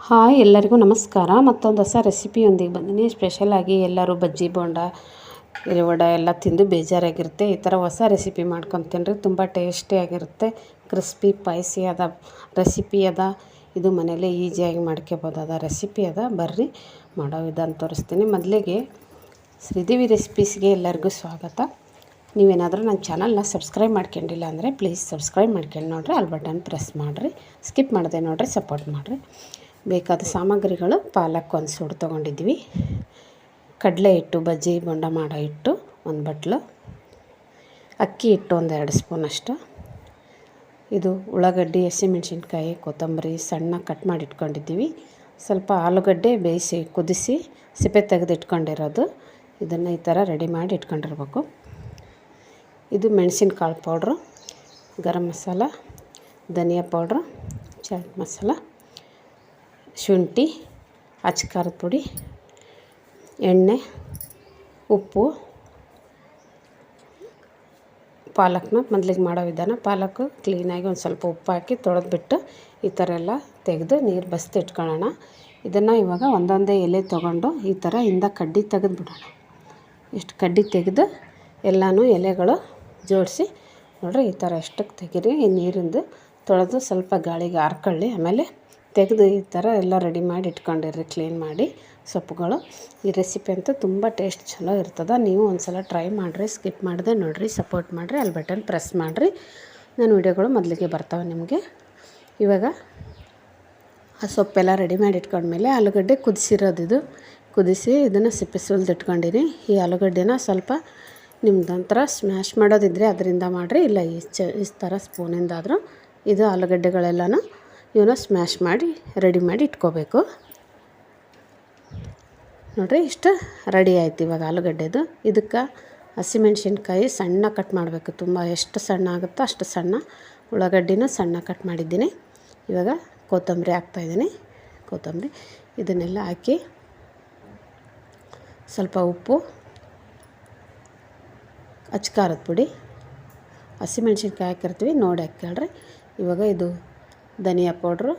Hi ಎಲ್ಲರಿಗೂ ನಮಸ್ಕಾರ. ಮತ್ತೊಂದು ಹೊಸ ರೆಸಿಪಿಯೊಂದಿಗೆ ಬಂದಿನಿ. ಸ್ಪೆಷಲಾಗಿ ಎಲ್ಲರೂ ಬಜ್ಜಿ ಬೋಂಡ ವಡೆ ಎಲ್ಲ ತಿಂದು ಬೇಜಾರಾಗಿರುತ್ತೆ. ಈ ಥರ ಹೊಸ ರೆಸಿಪಿ ಮಾಡ್ಕೊಂಡು ತಿನ್ನಿರಿ, ತುಂಬ ಟೇಸ್ಟಿಯಾಗಿರುತ್ತೆ. ಕ್ರಿಸ್ಪಿ ಸ್ಪೈಸಿ ಅದ ರೆಸಿಪಿ ಅದ. ಇದು ಮನೇಲೇ ಈಸಿಯಾಗಿ ಮಾಡ್ಕೋಬೋದಾದ ರೆಸಿಪಿ ಅದ. ಬರ್ರಿ ಮಾಡೋ ವಿಧಾನ ತೋರಿಸ್ತೀನಿ. ಮೊದಲಿಗೆ ಶ್ರೀದೇವಿ ರೆಸಿಪೀಸ್ಗೆ ಎಲ್ಲರಿಗೂ ಸ್ವಾಗತ. ನೀವೇನಾದರೂ ನನ್ನ ಚಾನಲ್ನ ಸಬ್ಸ್ಕ್ರೈಬ್ ಮಾಡ್ಕೊಂಡಿಲ್ಲ ಅಂದರೆ ಪ್ಲೀಸ್ ಸಬ್ಸ್ಕ್ರೈಬ್ ಮಾಡ್ಕೊಂಡು ನೋಡಿರಿ, ಅಲ್ಲಿ ಬಟನ್ ಪ್ರೆಸ್ ಮಾಡಿರಿ, ಸ್ಕಿಪ್ ಮಾಡದೆ ನೋಡಿರಿ, ಸಪೋರ್ಟ್ ಮಾಡಿರಿ. ಬೇಕಾದ ಸಾಮಗ್ರಿಗಳು: ಪಾಲಕ್ ಒಂದು ಸೂಡು ತೊಗೊಂಡಿದ್ವಿ, ಕಡಲೆ ಹಿಟ್ಟು ಬಜ್ಜಿ ಬೋಂಡ ಮಾಡೋ ಹಿಟ್ಟು ಒಂದು ಬಟ್ಲು, ಅಕ್ಕಿ ಹಿಟ್ಟು ಒಂದು 2 ಸ್ಪೂನಷ್ಟು, ಇದು ಉಳ್ಳಾಗಡ್ಡಿ, ಹಸಿಮೆಣ್ಸಿನ್ಕಾಯಿ, ಕೊತ್ತಂಬರಿ ಸಣ್ಣ ಕಟ್ ಮಾಡಿ ಇಟ್ಕೊಂಡಿದ್ದೀವಿ, ಸ್ವಲ್ಪ ಆಲೂಗಡ್ಡೆ ಬೇಯಿಸಿ ಕುದಿಸಿ ಸಿಪ್ಪೆ ತೆಗೆದು ಇಟ್ಕೊಂಡಿರೋದು. ಇದನ್ನು ಈ ಥರ ರೆಡಿ ಮಾಡಿ ಇಟ್ಕೊಂಡಿರ್ಬೇಕು. ಇದು ಮೆಣಸಿನಕಾಳು ಪೌಡ್ರು, ಗರಂ ಮಸಾಲ, ಧನಿಯಾ ಪೌಡ್ರು, ಚಾಟ್ ಮಸಾಲ, ಶುಂಠಿ, ಅಚ್ಚ ಖಾರದ ಪುಡಿ, ಎಣ್ಣೆ, ಉಪ್ಪು. ಪಾಲಕ್ನ ಮೊದಲಿಗೆ ಮಾಡೋ ವಿಧಾನ: ಪಾಲಕ್ ಕ್ಲೀನಾಗಿ ಒಂದು ಸ್ವಲ್ಪ ಉಪ್ಪು ಹಾಕಿ ತೊಳೆದ್ಬಿಟ್ಟು ಈ ಥರ ಎಲ್ಲ ತೆಗೆದು ನೀರು ಬಸ್ದು ಇಟ್ಕೊಳ್ಳೋಣ. ಇದನ್ನು ಇವಾಗ ಒಂದೊಂದೇ ಎಲೆ ತೊಗೊಂಡು ಈ ಥರ ಇಂದ ಕಡ್ಡಿ ತೆಗೆದುಬಿಡೋಣ. ಇಷ್ಟು ಕಡ್ಡಿ ತೆಗೆದು ಎಲ್ಲನೂ ಎಲೆಗಳು ಜೋಡಿಸಿ ನೋಡಿರಿ, ಈ ಥರ ಎಷ್ಟಕ್ಕೆ ತೆಗೀರಿ. ಈ ನೀರಿಂದ ತೊಳೆದು ಸ್ವಲ್ಪ ಗಾಳಿಗೆ ಹಾರ್ಕೊಳ್ಳಿ. ಆಮೇಲೆ ತೆಗೆದು ಈ ಥರ ಎಲ್ಲ ರೆಡಿ ಮಾಡಿ ಇಟ್ಕೊಂಡಿರ್ರಿ, ಕ್ಲೀನ್ ಮಾಡಿ. ಸೊಪ್ಪುಗಳು ಈ ರೆಸಿಪಿ ಅಂತೂ ತುಂಬ ಟೇಸ್ಟ್ ಚಲೋ ಇರ್ತದೆ. ನೀವು ಒಂದು ಸಲ ಟ್ರೈ ಮಾಡಿರಿ, ಸ್ಕಿಪ್ ಮಾಡದೆ ನೋಡಿರಿ, ಸಪೋರ್ಟ್ ಮಾಡಿರಿ, ಅಲ್ಲಿ ಬಟನ್ ಪ್ರೆಸ್ ಮಾಡಿರಿ. ನನ್ನ ವಿಡಿಯೋಗಳು ಮೊದಲಿಗೆ ಬರ್ತಾವೆ ನಿಮಗೆ. ಇವಾಗ ಆ ಸೊಪ್ಪೆಲ್ಲ ರೆಡಿ ಮಾಡಿ ಇಟ್ಕೊಂಡ್ಮೇಲೆ ಆಲೂಗಡ್ಡೆ ಕುದಿಸಿರೋದು, ಕುದಿಸಿ ಇದನ್ನು ಸಿಪ್ಪೆ ಸುಲಿದು ಇಟ್ಕೊಂಡಿರಿ. ಈ ಆಲೂಗಡ್ಡೆನ ಸ್ವಲ್ಪ ನಿಮ್ದೊಂಥರ ಸ್ಮ್ಯಾಶ್ ಮಾಡೋದಿದ್ದರೆ ಅದರಿಂದ ಮಾಡಿರಿ, ಇಲ್ಲ ಈ ಥರ ಸ್ಪೂನಿಂದಾದರೂ ಇದು ಆಲೂಗಡ್ಡೆಗಳೆಲ್ಲನೂ ಇವನ್ನ ಸ್ಮ್ಯಾಶ್ ಮಾಡಿ ರೆಡಿ ಮಾಡಿ ಇಟ್ಕೋಬೇಕು. ನೋಡಿರಿ, ಇಷ್ಟು ರೆಡಿ ಆಯ್ತು. ಇವಾಗ ಆಲೂಗಡ್ಡೆದು ಇದಕ್ಕೆ ಹಸಿಮೆಣ್ಸಿನ್ಕಾಯಿ ಸಣ್ಣ ಕಟ್ ಮಾಡಬೇಕು, ತುಂಬ ಎಷ್ಟು ಸಣ್ಣ ಆಗುತ್ತೋ ಅಷ್ಟು ಸಣ್ಣ. ಉಳ್ಳಾಗಡ್ಡಿನೂ ಸಣ್ಣ ಕಟ್ ಮಾಡಿದ್ದೀನಿ. ಇವಾಗ ಕೊತ್ತಂಬರಿ ಹಾಕ್ತಾಯಿದ್ದೀನಿ. ಕೊತ್ತಂಬರಿ ಇದನ್ನೆಲ್ಲ ಹಾಕಿ ಸ್ವಲ್ಪ ಉಪ್ಪು, ಅಚ್ಚ ಖಾರದ ಪುಡಿ, ಹಸಿಮೆಣ್ಸಿನ್ಕಾಯಿ ಹಾಕಿರ್ತೀವಿ ನೋಡಿ ಹಾಕ್ಕೊಳ್ರಿ. ಇವಾಗ ಇದು ಧನಿಯಾ ಪೌಡ್ರು,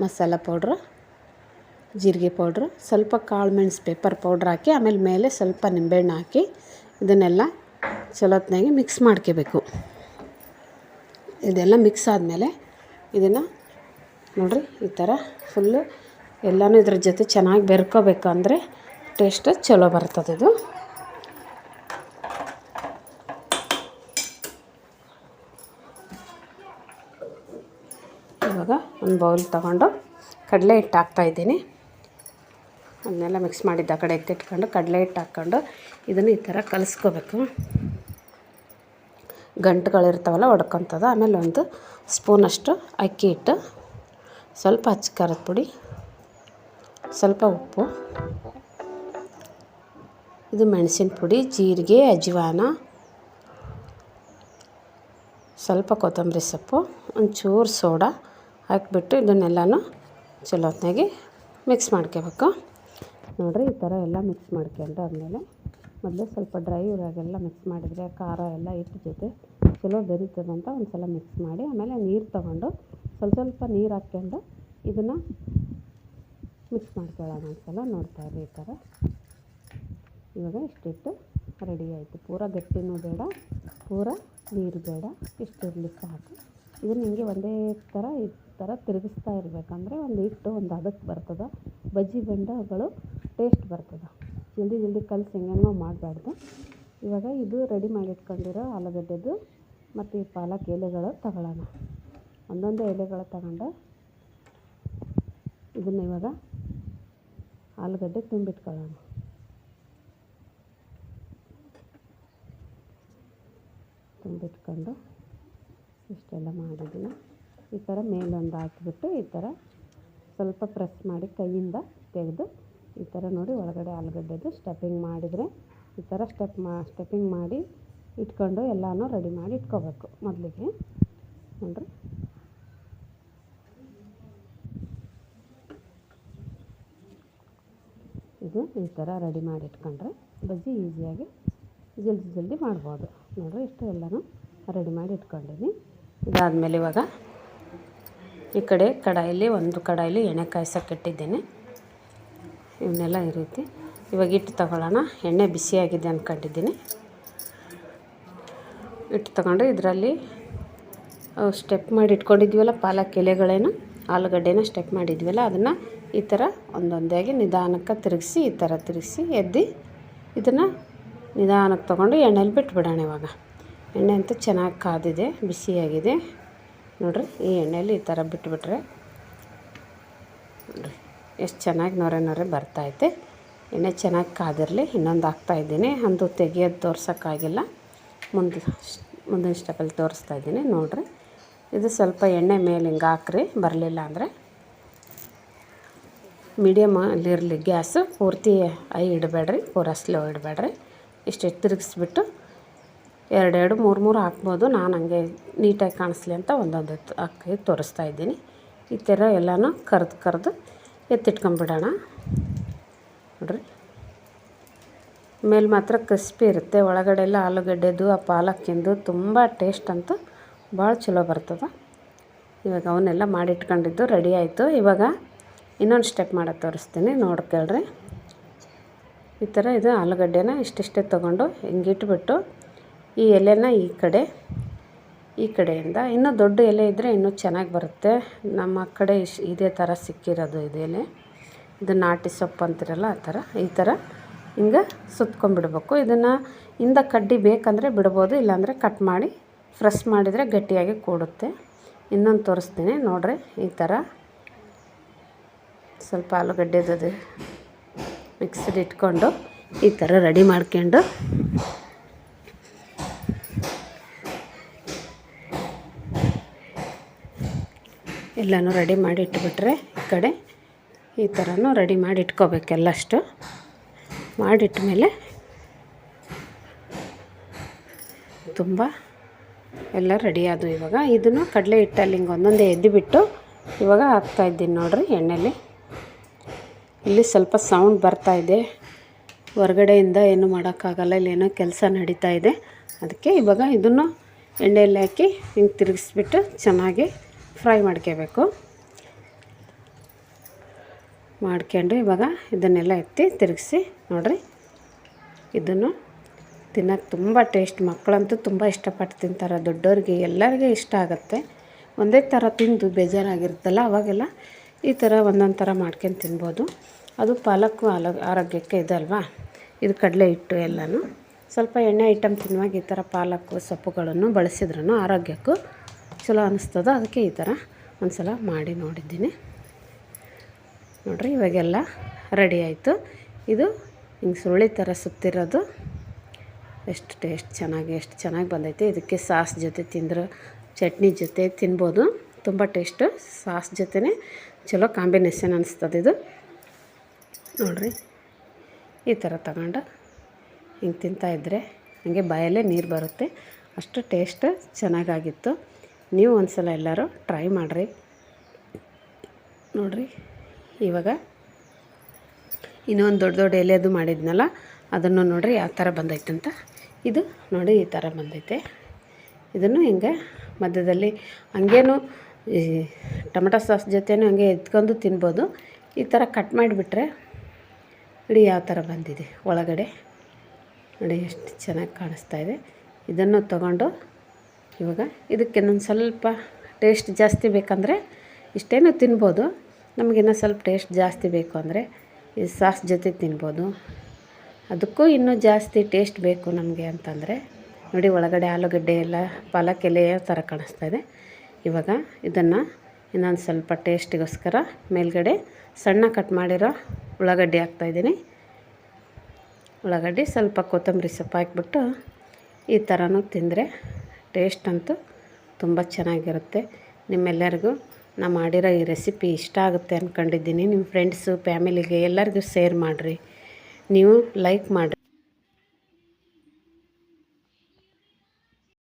ಮಸಾಲ ಪೌಡ್ರು, ಜೀರಿಗೆ ಪೌಡ್ರು, ಸ್ವಲ್ಪ ಕಾಳು ಮೆಣಸು ಪೇಪರ್ ಪೌಡ್ರ್ ಹಾಕಿ ಆಮೇಲೆ ಮೇಲೆ ಸ್ವಲ್ಪ ನಿಂಬೆಹಣ್ಣು ಹಾಕಿ ಇದನ್ನೆಲ್ಲ ಚಲೋತ್ನಾಗಿ ಮಿಕ್ಸ್ ಮಾಡ್ಕೋಬೇಕು. ಇದೆಲ್ಲ ಮಿಕ್ಸ್ ಆದಮೇಲೆ ಇದನ್ನು ನೋಡಿರಿ, ಈ ಥರ ಫುಲ್ಲು ಎಲ್ಲನೂ ಇದ್ರ ಜೊತೆ ಚೆನ್ನಾಗಿ ಬೆರ್ಕೋಬೇಕು, ಅಂದರೆ ಟೇಸ್ಟ್ ಚಲೋ ಬರ್ತದೆ. ಇದು ಇವಾಗ ಒಂದು ಬೌಲ್ ತೊಗೊಂಡು ಕಡಲೆ ಹಿಟ್ಟು ಹಾಕ್ತಾಯಿದ್ದೀನಿ. ಅದನ್ನೆಲ್ಲ ಮಿಕ್ಸ್ ಮಾಡಿದ್ದ ಆ ಕಡೆ ಎತ್ತಿಟ್ಕೊಂಡು ಕಡಲೆ ಹಿಟ್ಟು ಹಾಕ್ಕೊಂಡು ಇದನ್ನು ಈ ಥರ ಕಲಿಸ್ಕೋಬೇಕು. ಗಂಟುಗಳಿರ್ತಾವಲ್ಲ ಹೊಡ್ಕೊತದ. ಆಮೇಲೆ ಒಂದು ಸ್ಪೂನಷ್ಟು ಅಕ್ಕಿ ಹಿಟ್ಟು, ಸ್ವಲ್ಪ ಅಚ್ಚ ಖಾರದ ಪುಡಿ, ಸ್ವಲ್ಪ ಉಪ್ಪು, ಇದು ಮೆಣಸಿನ ಪುಡಿ, ಜೀರಿಗೆ, ಅಜ್ವಾನ, ಸ್ವಲ್ಪ ಕೊತ್ತಂಬರಿ ಸೊಪ್ಪು, ಒಂಚೂರು ಸೋಡಾ ಹಾಕಿಬಿಟ್ಟು ಇದನ್ನೆಲ್ಲನೂ ಚಲೋತ್ನಾಗಿ ಮಿಕ್ಸ್ ಮಾಡ್ಕೋಬೇಕು. ನೋಡಿರಿ, ಈ ಥರ ಎಲ್ಲ ಮಿಕ್ಸ್ ಮಾಡ್ಕೊಂಡು ಆದಮೇಲೆ ಮೊದಲು ಸ್ವಲ್ಪ ಡ್ರೈ ಇವಾಗೆಲ್ಲ ಮಿಕ್ಸ್ ಮಾಡಿದರೆ ಖಾರ ಎಲ್ಲ ಹಿಟ್ಟು ಜೊತೆ ಚಲೋ ಬೆರೀತದಂತ ಒಂದು ಸಲ ಮಿಕ್ಸ್ ಮಾಡಿ ಆಮೇಲೆ ನೀರು ತೊಗೊಂಡು ಸ್ವಲ್ಪ ನೀರು ಹಾಕ್ಕೊಂಡು ಇದನ್ನು ಮಿಕ್ಸ್ ಮಾಡ್ಕೊಳ್ಳೋಣ. ಒಂದು ಸಲ ನೋಡ್ತಾಯಿರಿ ಈ ಥರ. ಇವಾಗ ಇಷ್ಟಿಟ್ಟು ರೆಡಿ ಆಯಿತು. ಪೂರ ಗಟ್ಟಿನೂ ಬೇಡ, ಪೂರ ನೀರು ಬೇಡ, ಇಷ್ಟಿರಲಿ ಸಾಕು. ಇದನ್ನು ಹಿಂಗೆ ಒಂದೇ ಥರ ಈ ಥರ ತಿರುಗಿಸ್ತಾ ಇರಬೇಕಂದ್ರೆ ಒಂದು ಹಿಟ್ಟು ಒಂದು ಹದಕ್ಕೆ ಬರ್ತದೆ. ಬಜ್ಜಿ ಬೋಂಡಗಳು ಟೇಸ್ಟ್ ಬರ್ತದೆ. ಜಲ್ದಿ ಕಲಸಿ ಹೆಂಗೇನೋ ಮಾಡಬಾರ್ದು. ಇವಾಗ ಇದು ರೆಡಿ ಮಾಡಿ ಇಟ್ಕೊಂಡಿರೋ ಆಲೂಗಡ್ಡೆದು ಮತ್ತು ಈ ಪಾಲಕ್ ಎಲೆಗಳು ತಗೊಳ್ಳೋಣ. ಒಂದೊಂದೇ ಎಲೆಗಳು ತಗೊಂಡು ಇದನ್ನು ಇವಾಗ ಆಲೂಗಡ್ಡೆ ತುಂಬಿಟ್ಕೊಳ್ಳೋಣ. ತುಂಬಿಟ್ಕೊಂಡು ಇಷ್ಟೆಲ್ಲ ಮಾಡಿದ್ದೀನಿ. ಈ ಥರ ಮೇಲೊಂದು ಹಾಕಿಬಿಟ್ಟು ಈ ಥರ ಸ್ವಲ್ಪ ಪ್ರೆಸ್ ಮಾಡಿ ಕೈಯಿಂದ ತೆಗೆದು ಈ ಥರ ನೋಡಿ ಒಳಗಡೆ ಆಲೂಗಡ್ಡೆದು ಸ್ಟಫಿಂಗ್ ಮಾಡಿದರೆ ಈ ಥರ ಸ್ಟಫಿಂಗ್ ಮಾಡಿ ಇಟ್ಕೊಂಡು ಎಲ್ಲನೂ ರೆಡಿ ಮಾಡಿ ಇಟ್ಕೋಬೇಕು. ಮೊದಲಿಗೆ ನೋಡಿರಿ, ಇದು ಈ ಥರ ರೆಡಿ ಮಾಡಿ ಇಟ್ಕೊಂಡ್ರೆ ಬಜ್ಜಿ ಈಸಿಯಾಗಿ ಜಲ್ದಿ ಮಾಡ್ಬೋದು. ನೋಡಿರಿ, ಇಷ್ಟು ಎಲ್ಲನೂ ರೆಡಿ ಮಾಡಿ ಇಟ್ಕೊಂಡಿನಿ. ಇದಾದಮೇಲೆ ಇವಾಗ ಈ ಕಡೆ ಕಡಾಯಲ್ಲಿ ಒಂದು ಕಡಾಯಲ್ಲಿ ಎಣ್ಣೆ ಕಾಯ್ಸೋಕೆ ಇಟ್ಟಿದ್ದೇನೆ. ಇವನ್ನೆಲ್ಲ ಈ ರೀತಿ ಇವಾಗ ಹಿಟ್ಟು ತಗೊಳ್ಳೋಣ. ಎಣ್ಣೆ ಬಿಸಿಯಾಗಿದೆ ಅಂದ್ಕೊಂಡಿದ್ದೀನಿ. ಹಿಟ್ಟು ತಗೊಂಡು ಇದರಲ್ಲಿ ಸ್ಟೆಪ್ ಮಾಡಿ ಇಟ್ಕೊಂಡಿದ್ವಲ್ಲ ಪಾಲಕ್ ಎಲೆಗಳೇನು ಆಲೂಗಡ್ಡೆನ ಸ್ಟೆಪ್ ಮಾಡಿದ್ವಲ್ಲ ಅದನ್ನು ಈ ಥರ ಒಂದೊಂದಾಗಿ ನಿಧಾನಕ್ಕೆ ತಿರುಗಿಸಿ ಈ ಥರ ತಿರುಗಿಸಿ ಎದ್ದು ಇದನ್ನು ನಿಧಾನಕ್ಕೆ ತೊಗೊಂಡು ಎಣ್ಣೆಲಿ ಬಿಟ್ಬಿಡೋಣ. ಇವಾಗ ಎಣ್ಣೆ ಅಂತೂ ಚೆನ್ನಾಗಿ ಕಾದಿದೆ, ಬಿಸಿಯಾಗಿದೆ ನೋಡಿರಿ. ಈ ಎಣ್ಣೆಯಲ್ಲಿ ಈ ಥರ ಬಿಟ್ಬಿಟ್ರೆ ನೋಡಿರಿ ಎಷ್ಟು ಚೆನ್ನಾಗಿ ನೊರೆ ನೊರೆ ಬರ್ತೈತೆ. ಎಣ್ಣೆ ಚೆನ್ನಾಗಿ ಕಾದಿರಲಿ. ಇನ್ನೊಂದು ಹಾಕ್ತಾಯಿದ್ದೀನಿ, ಅಂದು ತೆಗಿಯೋದು ತೋರ್ಸೋಕ್ಕಾಗಿಲ್ಲ, ಮುಂದಿನ ಸ್ಟೆಪ್ಪಲ್ಲಿ ತೋರಿಸ್ತಾಯಿದ್ದೀನಿ ನೋಡಿರಿ. ಇದು ಸ್ವಲ್ಪ ಎಣ್ಣೆ ಮೇಲೆ ಹಿಂಗೆ ಹಾಕ್ರಿ, ಬರಲಿಲ್ಲ ಅಂದರೆ ಮೀಡಿಯಮಲ್ಲಿರಲಿ ಗ್ಯಾಸು. ಪೂರ್ತಿ ಹೈ ಇಡಬೇಡ್ರಿ, ಪೂರ ಸ್ಲೋ ಇಡಬೇಡ್ರಿ. ಇಷ್ಟು ತಿರುಗಿಸ್ಬಿಟ್ಟು 2 3 ಹಾಕ್ಬೋದು. ನಾನು ಹಂಗೆ ನೀಟಾಗಿ ಕಾಣಿಸ್ಲಿ ಅಂತ ಒಂದೊಂದು ಹಾಕಿ ತೋರಿಸ್ತಾಯಿದ್ದೀನಿ. ಈ ಥರ ಎಲ್ಲನೂ ಕರೆದು ಎತ್ತಿಟ್ಕೊಂಬಿಡೋಣ ನೋಡಿರಿ. ಮೇಲೆ ಮಾತ್ರ ಕ್ರಿಸ್ಪಿ ಇರುತ್ತೆ, ಒಳಗಡೆ ಎಲ್ಲ ಆಲೂಗಡ್ಡೆದು ಆ ಪಾಲಕ್ಕಿಂದು ತುಂಬ ಟೇಸ್ಟ್ ಅಂತೂ ಭಾಳ ಚಲೋ ಬರ್ತದೆ. ಇವಾಗ ಅವನ್ನೆಲ್ಲ ಮಾಡಿಟ್ಕೊಂಡಿದ್ದು ರೆಡಿ ಆಯಿತು. ಇವಾಗ ಇನ್ನೊಂದು ಸ್ಟೆಪ್ ಮಾಡೋದು ತೋರಿಸ್ತೀನಿ, ನೋಡ್ಕೊಳ್ರಿ. ಈ ಥರ ಇದು ಆಲೂಗಡ್ಡೆನ ಇಷ್ಟಿಷ್ಟೇ ತೊಗೊಂಡು ಹಿಂಗೆ ಇಟ್ಬಿಟ್ಟು ಈ ಎಲೆನ ಈ ಕಡೆಯಿಂದ ಇನ್ನೂ ದೊಡ್ಡ ಎಲೆ ಇದ್ದರೆ ಇನ್ನೂ ಚೆನ್ನಾಗಿ ಬರುತ್ತೆ. ನಮ್ಮ ಕಡೆ ಇದೇ ಥರ ಸಿಕ್ಕಿರೋದು ಇದು ಎಲೆ, ಇದು ನಾಟಿ ಸೊಪ್ಪು ಅಂತಿರಲ್ಲ ಆ ಥರ. ಈ ಥರ ಹಿಂಗೆ ಸುತ್ಕೊಂಡ್ಬಿಡ್ಬೇಕು. ಇದನ್ನು ಇಂದ ಕಡ್ಡಿ ಬೇಕಂದರೆ ಬಿಡ್ಬೋದು, ಇಲ್ಲಾಂದರೆ ಕಟ್ ಮಾಡಿ ಫ್ರೆಶ್ ಮಾಡಿದರೆ ಗಟ್ಟಿಯಾಗಿ ಕೂಡುತ್ತೆ. ಇನ್ನೊಂದು ತೋರಿಸ್ತೀನಿ ನೋಡಿರಿ. ಈ ಥರ ಸ್ವಲ್ಪ ಆಲೂಗಡ್ಡೆದು ಮಿಕ್ಸಿಗೆ ಇಟ್ಕೊಂಡು ಈ ಥರ ರೆಡಿ ಮಾಡ್ಕೊಂಡು ಎಲ್ಲನೂ ರೆಡಿ ಮಾಡಿ ಇಟ್ಬಿಟ್ರೆ ಈ ಕಡೆ ಈ ಥರನೂ ರೆಡಿ ಮಾಡಿ ಇಟ್ಕೋಬೇಕು. ಎಲ್ಲಷ್ಟು ಮಾಡಿಟ್ಟ ಮೇಲೆ ತುಂಬ ಎಲ್ಲ ರೆಡಿ ಆದವು. ಇವಾಗ ಇದನ್ನು ಕಡಲೆ ಹಿಟ್ಟಲ್ಲಿ ಹಿಂಗೆ ಒಂದೊಂದೇ ಎದ್ದುಬಿಟ್ಟು ಇವಾಗ ಹಾಕ್ತಾಯಿದ್ದೀನಿ ನೋಡಿರಿ ಎಣ್ಣೆಲಿ. ಇಲ್ಲಿ ಸ್ವಲ್ಪ ಸೌಂಡ್ ಬರ್ತಾಯಿದೆ, ಹೊರಗಡೆಯಿಂದ ಏನು ಮಾಡೋಕ್ಕಾಗಲ್ಲ, ಇಲ್ಲೇನೋ ಕೆಲಸ ನಡೀತಾ ಇದೆ. ಅದಕ್ಕೆ ಇವಾಗ ಇದನ್ನು ಎಣ್ಣೆಯಲ್ಲಿ ಹಾಕಿ ಹಿಂಗೆ ತಿರುಗಿಸ್ಬಿಟ್ಟು ಚೆನ್ನಾಗಿ ಫ್ರೈ ಮಾಡ್ಕೋಬೇಕು. ಮಾಡ್ಕೊಂಡು ಇವಾಗ ಇದನ್ನೆಲ್ಲ ಎತ್ತಿ ತಿರುಗಿಸಿ ನೋಡಿರಿ. ಇದನ್ನು ತಿನ್ನೋಕ್ಕೆ ತುಂಬ ಟೇಸ್ಟ್, ಮಕ್ಕಳಂತೂ ತುಂಬ ಇಷ್ಟಪಟ್ಟು ತಿಂತಾರೆ, ದೊಡ್ಡವ್ರಿಗೆ ಎಲ್ಲರಿಗೂ ಇಷ್ಟ ಆಗುತ್ತೆ. ಒಂದೇ ಥರ ತಿಂದು ಬೇಜಾರಾಗಿರುತ್ತಲ್ಲ, ಅವಾಗೆಲ್ಲ ಈ ಥರ ಒಂದೊಂದು ಥರ ಮಾಡ್ಕೊಂಡು ತಿನ್ಬೋದು. ಅದು ಪಾಲಕ್ಕು ಆರೋಗ್ಯಕ್ಕೆ ಇದಲ್ವಾ, ಇದು ಕಡಲೆ ಹಿಟ್ಟು ಎಲ್ಲನೂ. ಸ್ವಲ್ಪ ಎಣ್ಣೆ ಐಟಮ್ ತಿನ್ನುವಾಗ ಈ ಥರ ಪಾಲಕ್ಕು ಸೊಪ್ಪುಗಳನ್ನು ಬಳಸಿದ್ರೂ ಆರೋಗ್ಯಕ್ಕೂ ಚಲೋ ಅನ್ನಿಸ್ತದೆ. ಅದಕ್ಕೆ ಈ ಥರ ಒಂದು ಸಲ ಮಾಡಿ ನೋಡಿದ್ದೀನಿ ನೋಡಿರಿ. ಇವಾಗೆಲ್ಲ ರೆಡಿ ಆಯಿತು. ಇದು ಹಿಂಗೆ ಸುರುಳಿ ಥರ ಸುತ್ತಿರೋದು ಎಷ್ಟು ಚೆನ್ನಾಗಿ ಬಂದೈತೆ. ಇದಕ್ಕೆ ಸಾಸ್ ಜೊತೆ ತಿಂದ್ರೆ, ಚಟ್ನಿ ಜೊತೆ ತಿನ್ಬೋದು, ತುಂಬ ಟೇಸ್ಟು. ಸಾಸ್ ಜೊತೆನೇ ಚಲೋ ಕಾಂಬಿನೇಷನ್ ಅನ್ನಿಸ್ತದೆ ಇದು ನೋಡಿರಿ. ಈ ಥರ ತಗೊಂಡು ಹಿಂಗೆ ತಿಂತಾಯಿದ್ರೆ ಹಾಗೆ ಬಾಯಲ್ಲೇ ನೀರು ಬರುತ್ತೆ, ಅಷ್ಟು ಟೇಸ್ಟ್ ಚೆನ್ನಾಗಾಗಿತ್ತು. ನೀವು ಒಂದು ಸಲ ಎಲ್ಲರೂ ಟ್ರೈ ಮಾಡಿರಿ ನೋಡಿರಿ. ಇವಾಗ ಇನ್ನೊಂದು ದೊಡ್ಡ ಎಲೆದು ಮಾಡಿದ್ನಲ್ಲ ಅದನ್ನು ನೋಡಿರಿ ಯಾವ ಥರ ಬಂದೈತಂತ. ಇದು ನೋಡಿ ಈ ಥರ ಬಂದೈತೆ. ಇದನ್ನು ಹಿಂಗೆ ಮಧ್ಯದಲ್ಲಿ ಹಂಗೇನು ಈ ಟೊಮೆಟೊ ಸಾಸ್ ಜೊತೆನೂ ಹಂಗೆ ಎತ್ಕೊಂಡು ತಿನ್ಬೋದು. ಈ ಥರ ಕಟ್ ಮಾಡಿಬಿಟ್ರೆ ನೋಡಿ ಯಾವ ಥರ ಬಂದಿದೆ ಒಳಗಡೆ, ನೋಡಿ ಎಷ್ಟು ಚೆನ್ನಾಗಿ ಕಾಣಿಸ್ತಾ ಇದೆ. ಇದನ್ನು ತಗೊಂಡು ಇವಾಗ ಇದಕ್ಕೆ ಇನ್ನೊಂದು ಸ್ವಲ್ಪ ಟೇಸ್ಟ್ ಜಾಸ್ತಿ ಬೇಕಂದರೆ ಇಷ್ಟೇನೂ ತಿನ್ಬೋದು. ನಮಗಿನ್ನೂ ಸ್ವಲ್ಪ ಟೇಸ್ಟ್ ಜಾಸ್ತಿ ಬೇಕು ಅಂದರೆ ಈ ಸಾಸ್ ಜೊತೆ ತಿನ್ಬೋದು. ಅದಕ್ಕೂ ಇನ್ನೂ ಜಾಸ್ತಿ ಟೇಸ್ಟ್ ಬೇಕು ನಮಗೆ ಅಂತಂದರೆ ನೋಡಿ ಒಳಗಡೆ ಆಲೂಗಡ್ಡೆ ಎಲ್ಲ ಪಾಲಕ್ ಎಲೆ ಯಾವ ಥರ ಕಾಣಿಸ್ತಾ ಇದೆ. ಇವಾಗ ಇದನ್ನು ಇನ್ನೊಂದು ಸ್ವಲ್ಪ ಟೇಸ್ಟಿಗೋಸ್ಕರ ಮೇಲ್ಗಡೆ ಸಣ್ಣ ಕಟ್ ಮಾಡಿರೋ ಉಳ್ಳಾಗಡ್ಡಿ ಹಾಕ್ತಾಯಿದ್ದೀನಿ. ಉಳ್ಳಾಗಡ್ಡಿ ಸ್ವಲ್ಪ ಕೊತ್ತಂಬರಿ ಸೊಪ್ಪು ಹಾಕಿಬಿಟ್ಟು ಈ ಥರನೂ ತಿಂದರೆ ಟೇಸ್ಟ್ ಅಂತೂ ತುಂಬ ಚೆನ್ನಾಗಿರುತ್ತೆ. ನಿಮ್ಮೆಲ್ಲರಿಗೂ ನಾನು ಮಾಡಿರೋ ಈ ರೆಸಿಪಿ ಇಷ್ಟ ಆಗುತ್ತೆ ಅಂದ್ಕೊಂಡಿದ್ದೀನಿ. ನಿಮ್ಮ ಫ್ರೆಂಡ್ಸು ಫ್ಯಾಮಿಲಿಗೆ ಎಲ್ಲರಿಗೂ ಶೇರ್ ಮಾಡಿರಿ, ನೀವು ಲೈಕ್ ಮಾಡಿರಿ.